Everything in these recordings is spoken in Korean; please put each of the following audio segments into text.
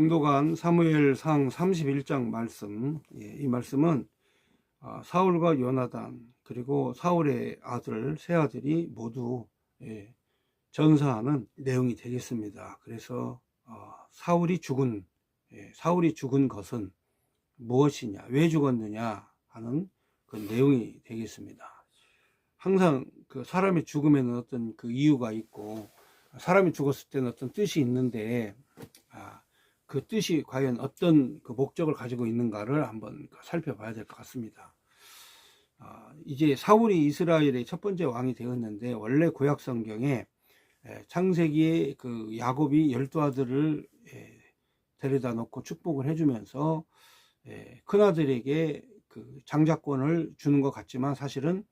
봉독한 사무엘상 31장 말씀, 이 말씀은 사울과 요나단 그리고 사울의 아들, 세 아들이 모두 전사하는 내용이 되겠습니다. 그래서 사울이 죽은 것은 무엇이냐, 왜 죽었느냐 하는 그 내용이 되겠습니다. 항상 그 사람의 죽음에는 어떤 그 이유가 있고, 사람이 죽었을 때는 어떤 뜻이 있는데, 그 뜻이 과연 어떤 그 목적을 가지고 있는가를 한번 살펴봐야 될 것 같습니다. 이제 사울이 이스라엘의 첫 번째 왕이 되었는데, 원래 구약 성경에 창세기에 그 야곱이 12아들을 데려다 놓고 축복을 해주면서 큰아들에게 그 장자권을 주는 것 같지만, 사실은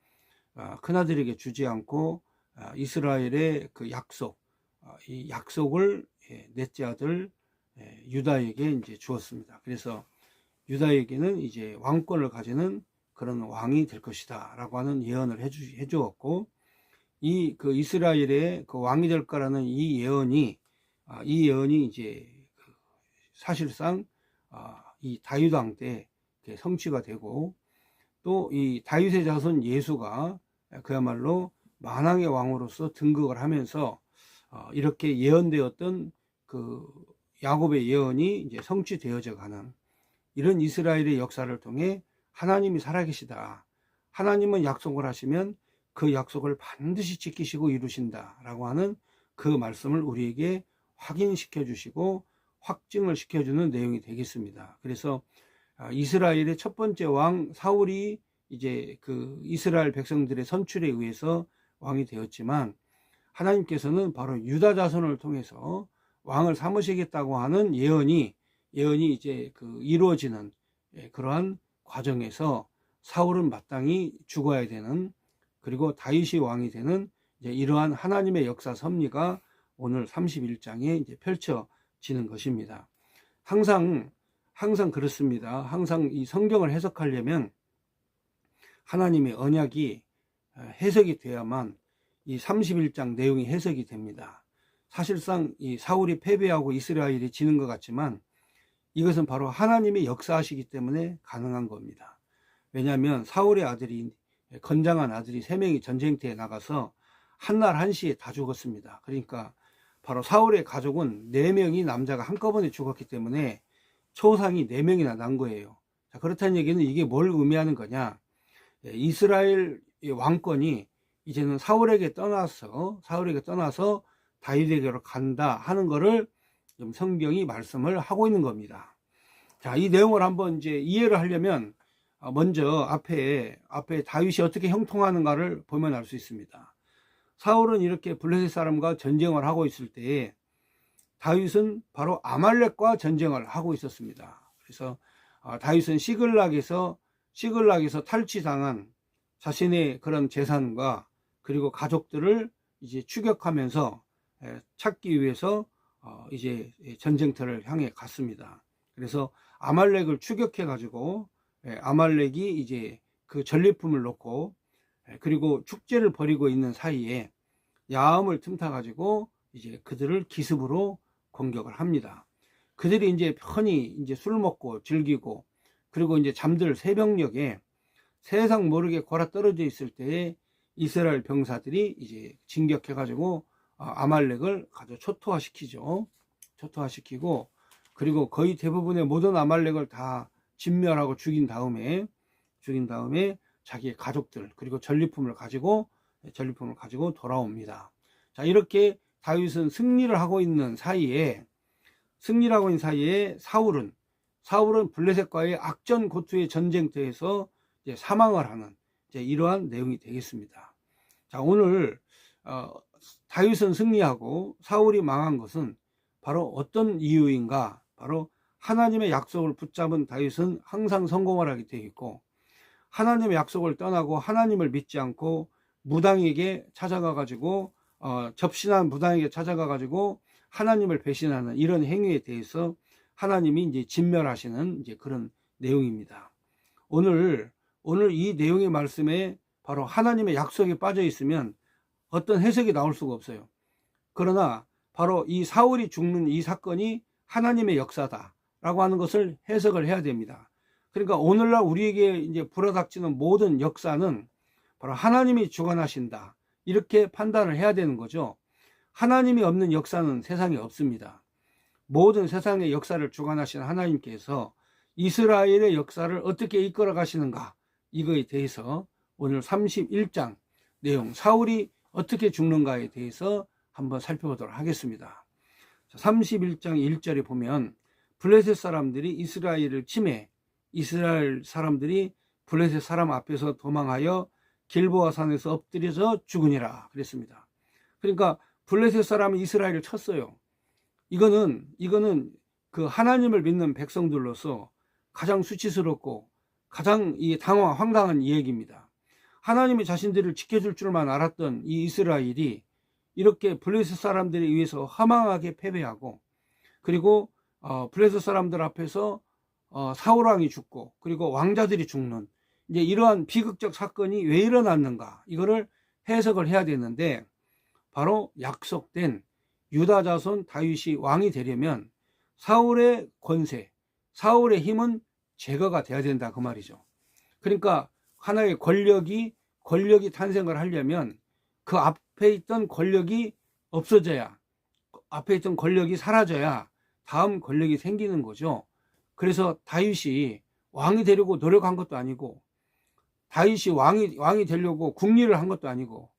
큰아들에게 주지 않고 이스라엘의 그 이 약속을 넷째 아들 유다에게 이제 주었습니다. 그래서 유다에게는 이제 왕권을 가지는 그런 왕이 될 것이다 라고 하는 예언을 해주었고, 이 그 이스라엘의 그 왕이 될 거라는 이 예언이 이제 사실상 이 다윗 왕 때 성취가 되고, 또 이 다윗의 자손 예수가 그야말로 만왕의 왕으로서 등극을 하면서 이렇게 예언되었던 그 야곱의 예언이 이제 성취되어져 가는 이런 이스라엘의 역사를 통해 하나님이 살아계시다, 하나님은 약속을 하시면 그 약속을 반드시 지키시고 이루신다 라고 하는 그 말씀을 우리에게 확인시켜 주시고 확증을 시켜주는 내용이 되겠습니다. 그래서 이스라엘의 첫 번째 왕 사울이 이제 그 이스라엘 백성들의 선출에 의해서 왕이 되었지만, 하나님께서는 바로 유다 자손을 통해서 왕을 삼으시겠다고 하는 예언이 이제 그 이루어지는 그러한 과정에서 사울은 마땅히 죽어야 되는, 그리고 다윗이 왕이 되는 이제 이러한 하나님의 역사 섭리가 오늘 31장에 이제 펼쳐지는 것입니다. 항상 그렇습니다. 항상 이 성경을 해석하려면 하나님의 언약이 해석이 돼야만 이 31장 내용이 해석이 됩니다. 사실상 이 사울이 패배하고 이스라엘이 지는 것 같지만, 이것은 바로 하나님의 역사하시기 때문에 가능한 겁니다. 왜냐하면 사울의 아들이, 건장한 아들이 3명이 전쟁터에 나가서 한날 한시에 다 죽었습니다. 그러니까 바로 사울의 가족은 4명이 남자가 한꺼번에 죽었기 때문에 초상이 4명이나 난 거예요. 자, 그렇다는 얘기는 이게 뭘 의미하는 거냐, 이스라엘 왕권이 이제는 사울에게 떠나서 다윗에게로 간다 하는 거를 좀 성경이 말씀을 하고 있는 겁니다. 자, 이 내용을 한번 이제 이해를 하려면 먼저 앞에 다윗이 어떻게 형통하는가를 보면 알 수 있습니다. 사울은 이렇게 블레셋 사람과 전쟁을 하고 있을 때에 다윗은 바로 아말렉과 전쟁을 하고 있었습니다. 그래서 다윗은 시글락에서 탈취당한 자신의 그런 재산과 그리고 가족들을 이제 추격하면서 찾기 위해서 이제 전쟁터를 향해 갔습니다. 그래서 아말렉을 추격해 가지고 아말렉이 이제 그 전리품을 놓고 그리고 축제를 벌이고 있는 사이에 야음을 틈타 가지고 이제 그들을 기습으로 공격을 합니다. 그들이 이제 편히 이제 술 먹고 즐기고, 그리고 이제 잠들 새벽녘에 세상 모르게 골아 떨어져 있을 때에 이스라엘 병사들이 이제 진격해 가지고 아말렉을 가져 초토화시키죠. 초토화시키고, 그리고 거의 대부분의 모든 아말렉을 다 진멸하고 죽인 다음에 자기의 가족들 그리고 전리품을 가지고 돌아옵니다. 자, 이렇게 다윗은 승리를 하고 있는 사이에 사울은 블레셋과의 악전고투의 전쟁터에서 이제 사망을 하는 이러한 내용이 되겠습니다. 자, 오늘 다윗은 승리하고 사울이 망한 것은 바로 어떤 이유인가? 바로 하나님의 약속을 붙잡은 다윗은 항상 성공을 하게 되어 있고, 하나님의 약속을 떠나고 하나님을 믿지 않고 무당에게 찾아가 가지고 접신한 무당에게 찾아가 가지고 하나님을 배신하는 이런 행위에 대해서 하나님이 이제 진멸하시는 이제 그런 내용입니다. 오늘 이 내용의 말씀에 바로 하나님의 약속이 빠져 있으면 어떤 해석이 나올 수가 없어요. 그러나 바로 이 사울이 죽는 이 사건이 하나님의 역사다라고 하는 것을 해석을 해야 됩니다. 그러니까 오늘날 우리에게 이제 불어닥치는 모든 역사는 바로 하나님이 주관하신다, 이렇게 판단을 해야 되는 거죠. 하나님이 없는 역사는 세상에 없습니다. 모든 세상의 역사를 주관하시는 하나님께서 이스라엘의 역사를 어떻게 이끌어 가시는가, 이거에 대해서 오늘 31장 내용, 사울이 어떻게 죽는가에 대해서 한번 살펴보도록 하겠습니다. 31장 1절에 보면 블레셋 사람들이 이스라엘을 침해, 이스라엘 사람들이 블레셋 사람 앞에서 도망하여 길보아 산에서 엎드려져 죽으니라 그랬습니다. 그러니까 블레셋 사람이 이스라엘을 쳤어요. 이거는 그 하나님을 믿는 백성들로서 가장 수치스럽고 가장 황당한 이야기입니다. 하나님이 자신들을 지켜줄 줄만 알았던 이 이스라엘이 이렇게 블레셋 사람들에 의해서 허망하게 패배하고, 그리고 블레셋 사람들 앞에서 사울 왕이 죽고, 그리고 왕자들이 죽는, 이제 이러한 비극적 사건이 왜 일어났는가, 이거를 해석을 해야 되는데, 바로 약속된 유다 자손 다윗이 왕이 되려면 사울의 권세, 사울의 힘은 제거가 돼야 된다, 그 말이죠. 그러니까 하나의 권력이 탄생을 하려면 그 앞에 있던 권력이 없어져야, 앞에 있던 권력이 사라져야 다음 권력이 생기는 거죠. 그래서 다윗이 왕이 되려고 노력한 것도 아니고, 다윗이 왕이 되려고 국리를 한 것도 아니고,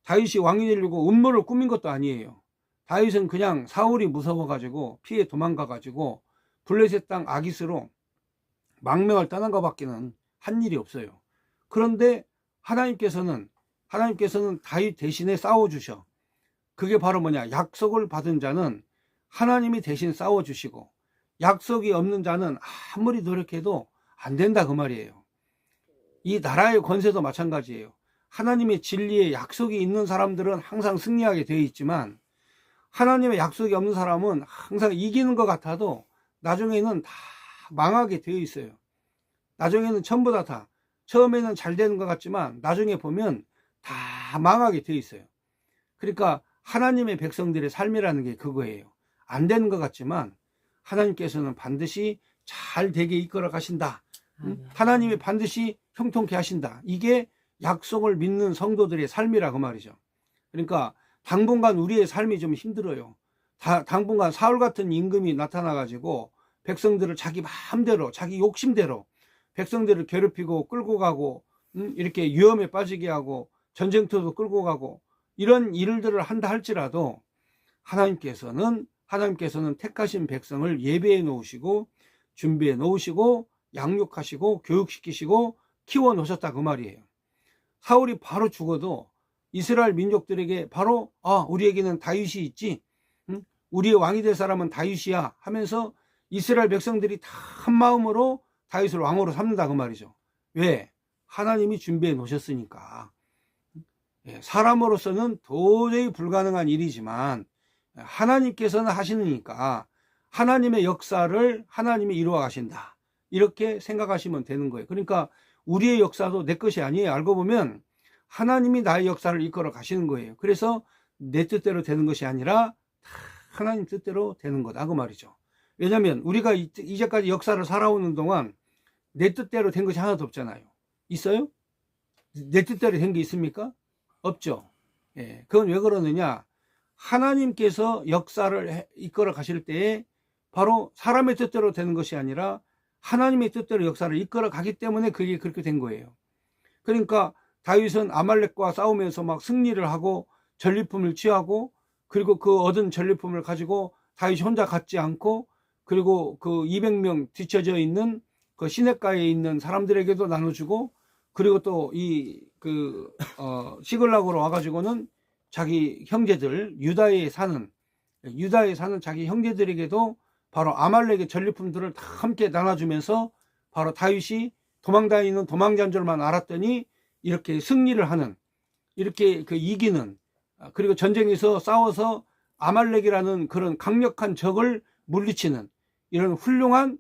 다윗이 왕이 되려고 음모를 꾸민 것도 아니에요. 다윗은 그냥 사울이 무서워가지고 피해 도망가가지고 블레셋 땅 아기스로 망명을 떠난 것밖에는 한 일이 없어요. 그런데 하나님께서는 다윗 대신에 싸워주셔. 그게 바로 뭐냐, 약속을 받은 자는 하나님이 대신 싸워주시고, 약속이 없는 자는 아무리 노력해도 안 된다, 그 말이에요. 이 나라의 권세도 마찬가지예요. 하나님의 진리에 약속이 있는 사람들은 항상 승리하게 되어 있지만, 하나님의 약속이 없는 사람은 항상 이기는 것 같아도 나중에는 다 망하게 되어 있어요. 나중에는 전부 다 처음에는 잘 되는 것 같지만 나중에 보면 다 망하게 되어 있어요. 그러니까 하나님의 백성들의 삶이라는 게 그거예요. 안 되는 것 같지만 하나님께서는 반드시 잘 되게 이끌어 가신다. 하나님이 반드시 형통케 하신다. 이게 약속을 믿는 성도들의 삶이라고 말이죠. 그러니까 당분간 우리의 삶이 좀 힘들어요. 당분간 사울 같은 임금이 나타나가지고 백성들을 자기 마음대로, 자기 욕심대로 백성들을 괴롭히고 끌고 가고, 이렇게 위험에 빠지게 하고 전쟁터도 끌고 가고, 이런 일들을 한다 할지라도 하나님께서는 택하신 백성을 예배해 놓으시고 준비해 놓으시고 양육하시고 교육시키시고 키워 놓으셨다, 그 말이에요. 사울이 바로 죽어도 이스라엘 민족들에게 바로 우리에게는 다윗이 있지, 우리의 왕이 될 사람은 다윗이야 하면서 이스라엘 백성들이 다 한마음으로 다윗을 왕으로 삼는다, 그 말이죠. 왜? 하나님이 준비해 놓으셨으니까. 사람으로서는 도저히 불가능한 일이지만 하나님께서는 하시니까 하나님의 역사를 하나님이 이루어 가신다, 이렇게 생각하시면 되는 거예요. 그러니까 우리의 역사도 내 것이 아니에요. 알고 보면 하나님이 나의 역사를 이끌어 가시는 거예요. 그래서 내 뜻대로 되는 것이 아니라 하나님 뜻대로 되는 거다, 그 말이죠. 왜냐하면 우리가 이제까지 역사를 살아오는 동안 내 뜻대로 된 것이 하나도 없잖아요. 있어요? 내 뜻대로 된 게 있습니까? 없죠. 그건 왜 그러느냐, 하나님께서 역사를 이끌어 가실 때에 바로 사람의 뜻대로 되는 것이 아니라 하나님의 뜻대로 역사를 이끌어 가기 때문에 그게 그렇게 된 거예요. 그러니까 다윗은 아말렉과 싸우면서 막 승리를 하고 전리품을 취하고, 그리고 그 얻은 전리품을 가지고 다윗이 혼자 갖지 않고, 그리고 그 200명 뒤쳐져 있는 그 시냇가에 있는 사람들에게도 나눠주고, 그리고 또 시글락으로 와가지고는 자기 형제들, 유다에 사는 자기 형제들에게도 바로 아말렉의 전리품들을 다 함께 나눠주면서 바로 다윗이 도망다니는 도망자인 줄만 알았더니 이렇게 승리를 하는, 이렇게 이기는, 그리고 전쟁에서 싸워서 아말렉이라는 그런 강력한 적을 물리치는 이런 훌륭한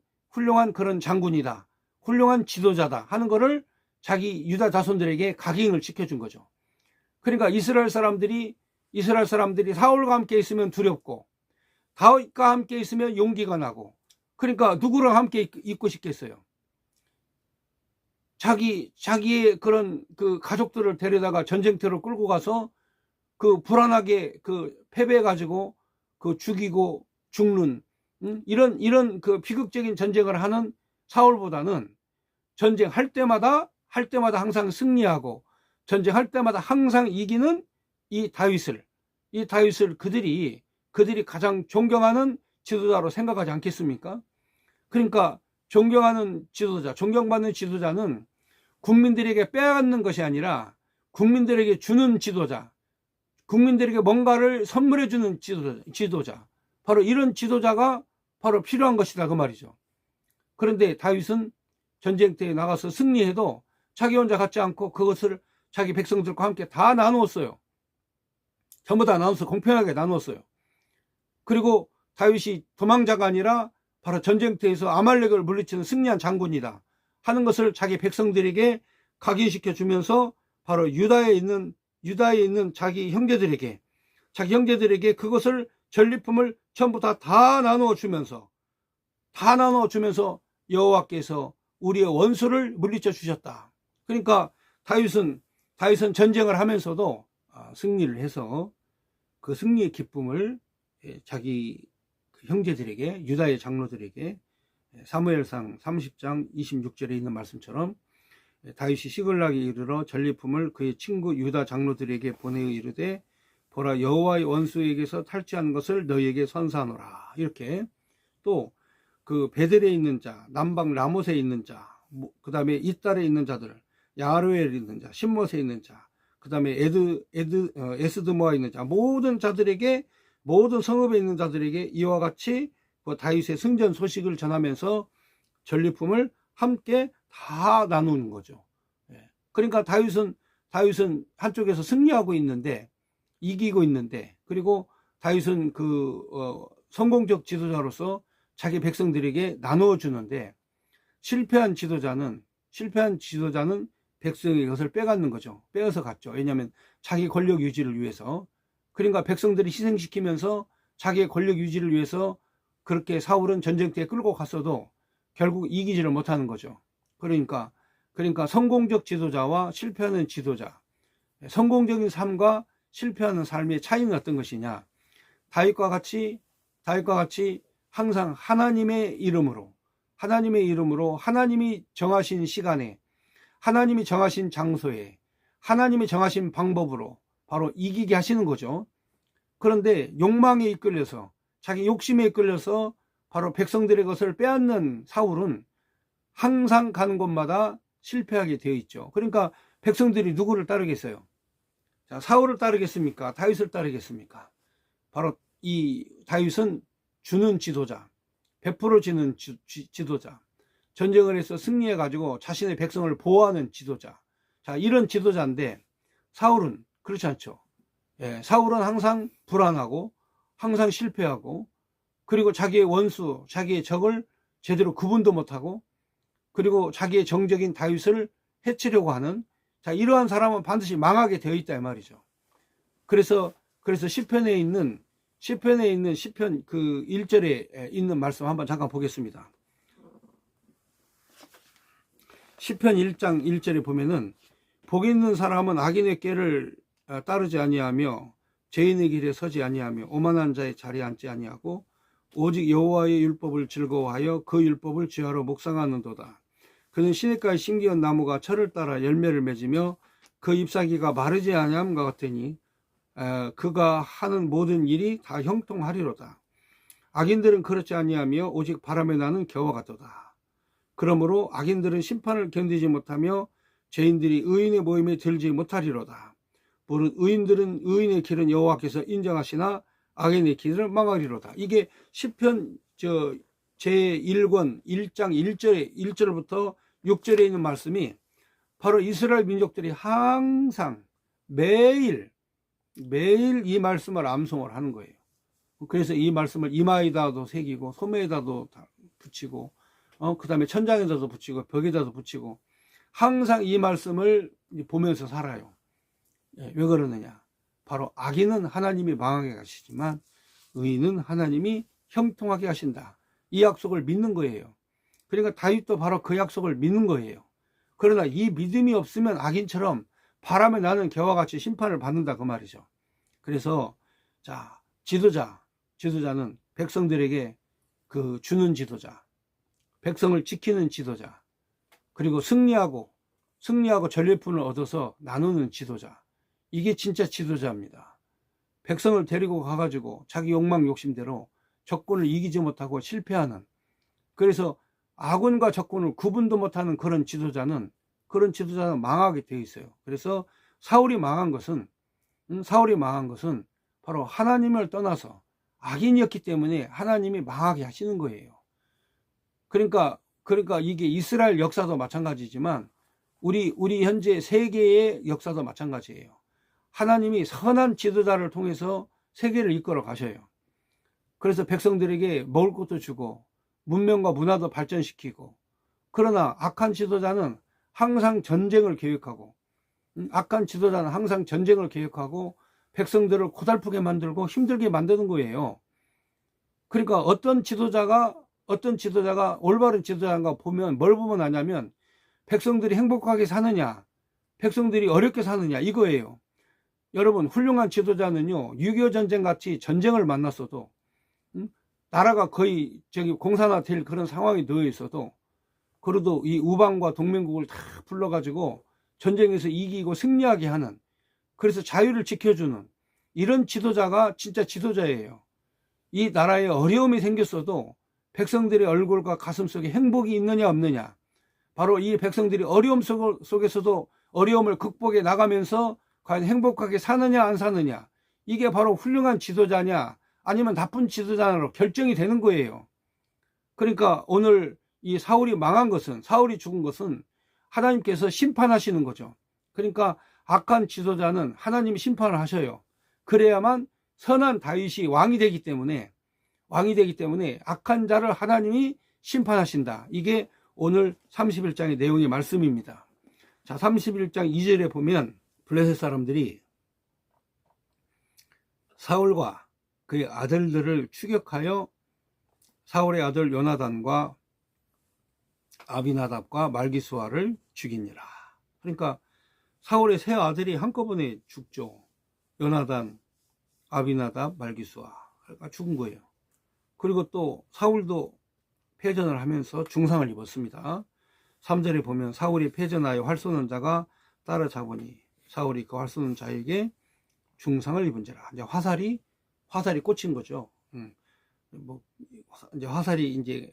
그런 장군이다, 훌륭한 지도자다 하는 거를 자기 유다 자손들에게 각인을 시켜준 거죠. 그러니까 이스라엘 사람들이 사울과 함께 있으면 두렵고, 다윗과 함께 있으면 용기가 나고, 그러니까 누구랑 함께 있고 싶겠어요? 자기의 그런 그 가족들을 데려다가 전쟁터로 끌고 가서 그 불안하게 그 패배해가지고 그 죽이고 죽는, 이런 그 비극적인 전쟁을 하는 사울보다는 전쟁할 때마다 항상 승리하고 전쟁할 때마다 항상 이기는 이 다윗을 그들이 가장 존경하는 지도자로 생각하지 않겠습니까? 그러니까 존경받는 지도자는 국민들에게 빼앗는 것이 아니라 국민들에게 주는 지도자, 국민들에게 뭔가를 선물해 주는 지도자, 바로 이런 지도자가 바로 필요한 것이다 그 말이죠. 그런데 다윗은 전쟁터에 나가서 승리해도 자기 혼자 갖지 않고 그것을 자기 백성들과 함께 다 나누었어요. 전부 다 나눠서 공평하게 나누었어요. 그리고 다윗이 도망자가 아니라 바로 전쟁터에서 아말렉을 물리치는 승리한 장군이다 하는 것을 자기 백성들에게 각인시켜 주면서 바로 유다에 있는 자기 형제들에게 그것을 전리품을 전부 다 나누어 주면서 여호와께서 우리의 원수를 물리쳐 주셨다. 그러니까 다윗은 전쟁을 하면서도 승리를 해서 그 승리의 기쁨을 자기 형제들에게, 유다의 장로들에게 사무엘상 30장 26절에 있는 말씀처럼 다윗이 시글락에 이르러 전리품을 그의 친구 유다 장로들에게 보내어 이르되 보라 여호와의 원수에게서 탈취한 것을 너희에게 선사하노라. 이렇게 또 그 베델에 있는 자, 남방 라못에 있는 자, 그 다음에 이달에 있는 자들, 야르웰에 있는 자, 신못에 있는 자, 그 다음에 에스드모아에 있는 자, 모든 성읍에 있는 자들에게 이와 같이 다윗의 승전 소식을 전하면서 전리품을 함께 다 나누는 거죠. 그러니까 다윗은 한쪽에서 승리하고 있는데, 이기고 있는데, 그리고 다윗은 성공적 지도자로서 자기 백성들에게 나누어 주는데, 실패한 지도자는 백성의 것을 빼앗는 거죠. 빼앗아 갔죠. 왜냐하면 자기 권력 유지를 위해서. 그러니까 백성들이 희생시키면서 자기의 권력 유지를 위해서 그렇게 사울은 전쟁터에 끌고 갔어도 결국 이기지를 못하는 거죠. 그러니까 성공적 지도자와 실패하는 지도자, 성공적인 삶과 실패하는 삶의 차이는 어떤 것이냐? 다윗과 같이 항상 하나님의 이름으로 하나님이 정하신 시간에, 하나님이 정하신 장소에, 하나님이 정하신 방법으로 바로 이기게 하시는 거죠. 그런데 욕망에 이끌려서, 자기 욕심에 이끌려서 바로 백성들의 것을 빼앗는 사울은 항상 가는 곳마다 실패하게 되어 있죠. 그러니까 백성들이 누구를 따르겠어요? 자, 사울을 따르겠습니까? 다윗을 따르겠습니까? 바로 이 다윗은 주는 지도자, 베풀어 주는 지도자, 전쟁을 해서 승리해 가지고 자신의 백성을 보호하는 지도자. 자, 이런 지도자인데 사울은 그렇지 않죠. 사울은 항상 불안하고 항상 실패하고, 그리고 자기의 원수, 자기의 적을 제대로 구분도 못하고, 그리고 자기의 정적인 다윗을 해치려고 하는, 자, 이러한 사람은 반드시 망하게 되어 있다 이 말이죠. 그래서 시편에 있는 시편 그 1절에 있는 말씀 한번 잠깐 보겠습니다. 시편 1장 1절에 보면은 복 있는 사람은 악인의 꾀를 따르지 아니하며 죄인의 길에 서지 아니하며 오만한 자의 자리에 앉지 아니하고 오직 여호와의 율법을 즐거워하여 그 율법을 주야로 묵상하는도다. 그는 시냇가에 심기운 나무가 철을 따라 열매를 맺으며 그 잎사귀가 마르지 아니함과 같으니 그가 하는 모든 일이 다 형통하리로다. 악인들은 그렇지 아니하며 오직 바람에 나는 겨와 같도다. 그러므로 악인들은 심판을 견디지 못하며 죄인들이 의인의 모임에 들지 못하리로다. 무릇 의인들은 의인의 길은 여호와께서 인정하시나 악인의 길을 망하리로다. 이게 시편 제1권 1장 1절부터 6절에 있는 말씀이 바로 이스라엘 민족들이 항상 매일 이 말씀을 암송을 하는 거예요. 그래서 이 말씀을 이마에다도 새기고 소매에다도 붙이고 그 다음에 천장에다도 붙이고 벽에다도 붙이고 항상 이 말씀을 보면서 살아요. 왜 그러느냐? 바로 악인은 하나님이 망하게 하시지만 의인은 하나님이 형통하게 하신다. 이 약속을 믿는 거예요. 그러니까 다윗도 바로 그 약속을 믿는 거예요. 그러나 이 믿음이 없으면 악인처럼 바람에 나는 개와 같이 심판을 받는다 그 말이죠. 그래서 자, 지도자는 백성들에게 그 주는 지도자, 백성을 지키는 지도자, 그리고 승리하고 전리품을 얻어서 나누는 지도자. 이게 진짜 지도자입니다. 백성을 데리고 가가지고 자기 욕망 욕심대로 적군을 이기지 못하고 실패하는, 그래서 아군과 적군을 구분도 못하는 그런 지도자는 망하게 되어 있어요. 그래서 사울이 망한 것은 바로 하나님을 떠나서 악인이었기 때문에 하나님이 망하게 하시는 거예요. 그러니까 이게 이스라엘 역사도 마찬가지지만 우리 현재 세계의 역사도 마찬가지예요. 하나님이 선한 지도자를 통해서 세계를 이끌어 가셔요. 그래서 백성들에게 먹을 것도 주고 문명과 문화도 발전시키고, 그러나 악한 지도자는 항상 전쟁을 계획하고 백성들을 고달프게 만들고 힘들게 만드는 거예요. 그러니까 어떤 지도자가 올바른 지도자인가 보면 뭘 보면 아냐면 백성들이 행복하게 사느냐, 백성들이 어렵게 사느냐, 이거예요. 여러분, 훌륭한 지도자는요, 6.25 전쟁 같이 전쟁을 만났어도 나라가 거의 공산화 될 그런 상황이 놓여 있어도, 그래도 이 우방과 동맹국을 다 불러가지고 전쟁에서 이기고 승리하게 하는, 그래서 자유를 지켜주는 이런 지도자가 진짜 지도자예요. 이 나라에 어려움이 생겼어도 백성들의 얼굴과 가슴 속에 행복이 있느냐 없느냐, 바로 이 백성들이 어려움 속에서도 어려움을 극복해 나가면서 과연 행복하게 사느냐 안 사느냐, 이게 바로 훌륭한 지도자냐 아니면 나쁜 지도자로 결정이 되는 거예요. 그러니까 오늘 이 사울이 죽은 것은 하나님께서 심판하시는 거죠. 그러니까 악한 지도자는 하나님이 심판을 하셔요. 그래야만 선한 다윗이 왕이 되기 때문에 악한 자를 하나님이 심판하신다. 이게 오늘 31장의 내용의 말씀입니다. 자, 31장 2절에 보면 블레셋 사람들이 사울과 그의 아들들을 추격하여 사울의 아들 요나단과 아비나답과 말기수아를 죽이니라. 그러니까 사울의 세 아들이 한꺼번에 죽죠. 요나단, 아비나답, 말기수아가 죽은 거예요. 그리고 또 사울도 패전을 하면서 중상을 입었습니다. 3절에 보면 사울이 패전하여 활 쏘는 자가 따라잡으니 사울이 그 활 쏘는 자에게 중상을 입은지라. 이제 화살이 꽂힌 거죠. 이제 화살이 이제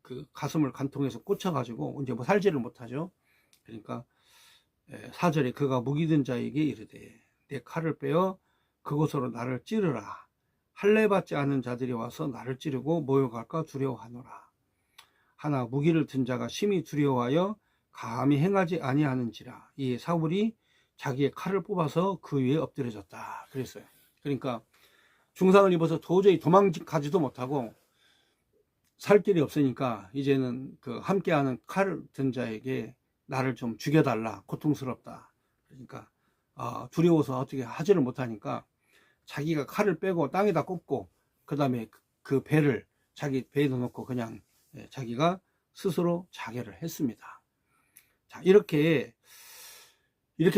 그 가슴을 간통해서 꽂혀가지고 이제 살지를 못하죠. 그러니까 4절에 그가 무기 든 자에게 이르되 내 칼을 빼어 그곳으로 나를 찌르라. 할례 받지 않은 자들이 와서 나를 찌르고 모욕할까 두려워하노라. 하나 무기를 든 자가 심히 두려워하여 감히 행하지 아니하는지라. 이 사울이 자기의 칼을 뽑아서 그 위에 엎드려졌다 그랬어요. 그러니까 중상을 입어서 도저히 도망가지도 못하고 살 길이 없으니까 이제는 그 함께하는 칼을 든 자에게 나를 좀 죽여달라, 고통스럽다. 그러니까 두려워서 어떻게 하지를 못하니까 자기가 칼을 빼고 땅에다 꽂고 그 다음에 그 배를 자기 배에 넣어놓고 그냥 자기가 스스로 자결을 했습니다. 자, 이렇게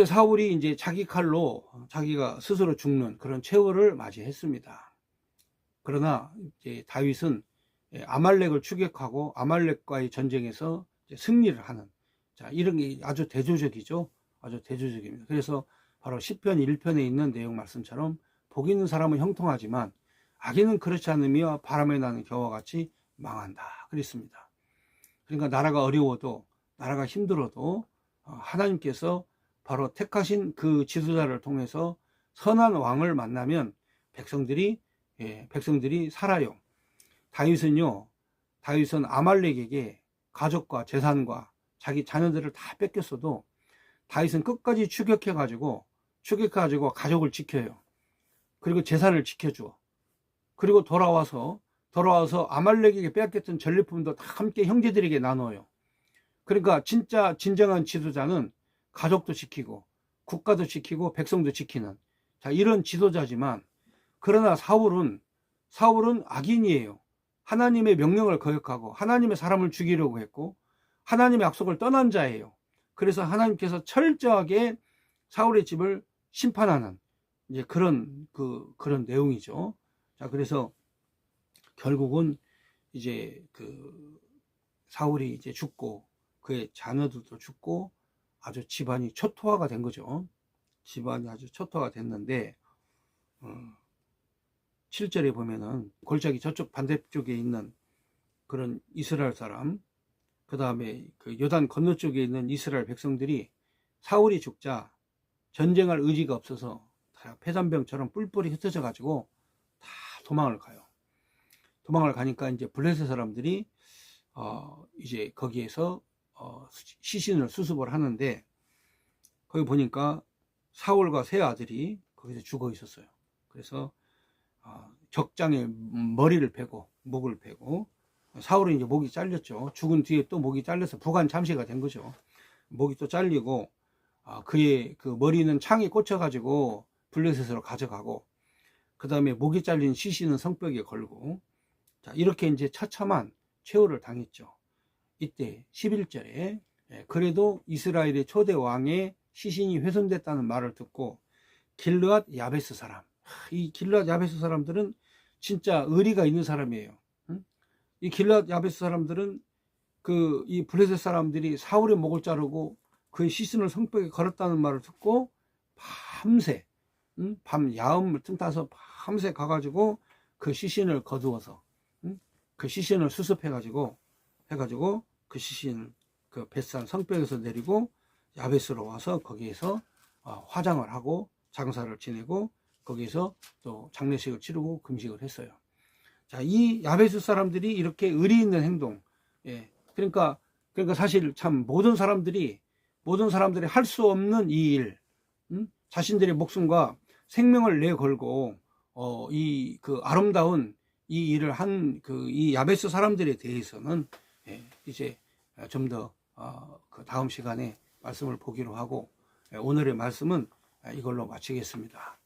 사울이 이제 자기 칼로 자기가 스스로 죽는 그런 최후를 맞이했습니다. 그러나 이제 다윗은 아말렉을 추격하고 아말렉과의 전쟁에서 승리를 하는, 자, 이런 게 아주 대조적이죠. 아주 대조적입니다. 그래서 바로 시편 1편에 있는 내용 말씀처럼 복 있는 사람은 형통하지만 악인은 그렇지 않으며 바람에 나는 겨와 같이 망한다 그랬습니다. 그러니까 나라가 어려워도, 나라가 힘들어도 하나님께서 바로 택하신 그 지도자를 통해서 선한 왕을 만나면 백성들이 살아요. 다윗은 아말렉에게 가족과 재산과 자기 자녀들을 다 뺏겼어도 다윗은 끝까지 추격해가지고 가족을 지켜요. 그리고 재산을 지켜줘. 그리고 돌아와서 아말렉에게 빼앗겼던 전리품도 다 함께 형제들에게 나눠요. 그러니까 진정한 지도자는 가족도 지키고 국가도 지키고 백성도 지키는, 자, 이런 지도자지만, 그러나 사울은 사울은 악인이에요. 하나님의 명령을 거역하고 하나님의 사람을 죽이려고 했고 하나님의 약속을 떠난 자예요. 그래서 하나님께서 철저하게 사울의 집을 심판하는 이제 그런 내용이죠. 자, 그래서 결국은 이제 사울이 이제 죽고 그의 자녀들도 죽고 아주 집안이 초토화가 된 거죠. 집안이 아주 초토화가 됐는데 7절에 보면은 골짜기 저쪽 반대쪽에 있는 그런 이스라엘 사람, 그 다음에 그 요단 건너쪽에 있는 이스라엘 백성들이 사울이 죽자 전쟁할 의지가 없어서 다 폐잔병처럼 뿔뿔이 흩어져 가지고 다 도망을 가요. 도망을 가니까 이제 블레셋 사람들이 이제 거기에서 시신을 수습을 하는데 거기 보니까 사울과 세 아들이 거기서 죽어 있었어요. 그래서 적장에 머리를 베고 목을 베고 사울은 이제 목이 잘렸죠. 죽은 뒤에 또 목이 잘려서 부관 참시가 된 거죠. 목이 또 잘리고 그의 그 머리는 창에 꽂혀 가지고 블레셋으로 가져가고 그 다음에 목이 잘린 시신은 성벽에 걸고 자, 이렇게 이제 처참한 최후를 당했죠. 이때 11절에 그래도 이스라엘의 초대 왕의 시신이 훼손됐다는 말을 듣고 길르앗 야베스 사람, 이 길르앗 야베스 사람들은 진짜 의리가 있는 사람이에요. 이 길르앗 야베스 사람들은 이 블레셋 사람들이 사울의 목을 자르고 그의 시신을 성벽에 걸었다는 말을 듣고 밤새 밤 야음을 틈타서 밤새 가가지고 그 시신을 거두어서 그 시신을 수습해가지고 그 시신을 그 벳산 성벽에서 내리고 야베스로 와서 거기에서 화장을 하고 장사를 지내고 거기에서 또 장례식을 치르고 금식을 했어요. 자, 이 야베스 사람들이 이렇게 의리 있는 행동, 그러니까 사실 참 모든 사람들이 할 수 없는 이 일, 자신들의 목숨과 생명을 내걸고 이 아름다운 이 일을 한 이 야베스 사람들에 대해서는 이제 좀 더 그 다음 시간에 말씀을 보기로 하고 오늘의 말씀은 이걸로 마치겠습니다.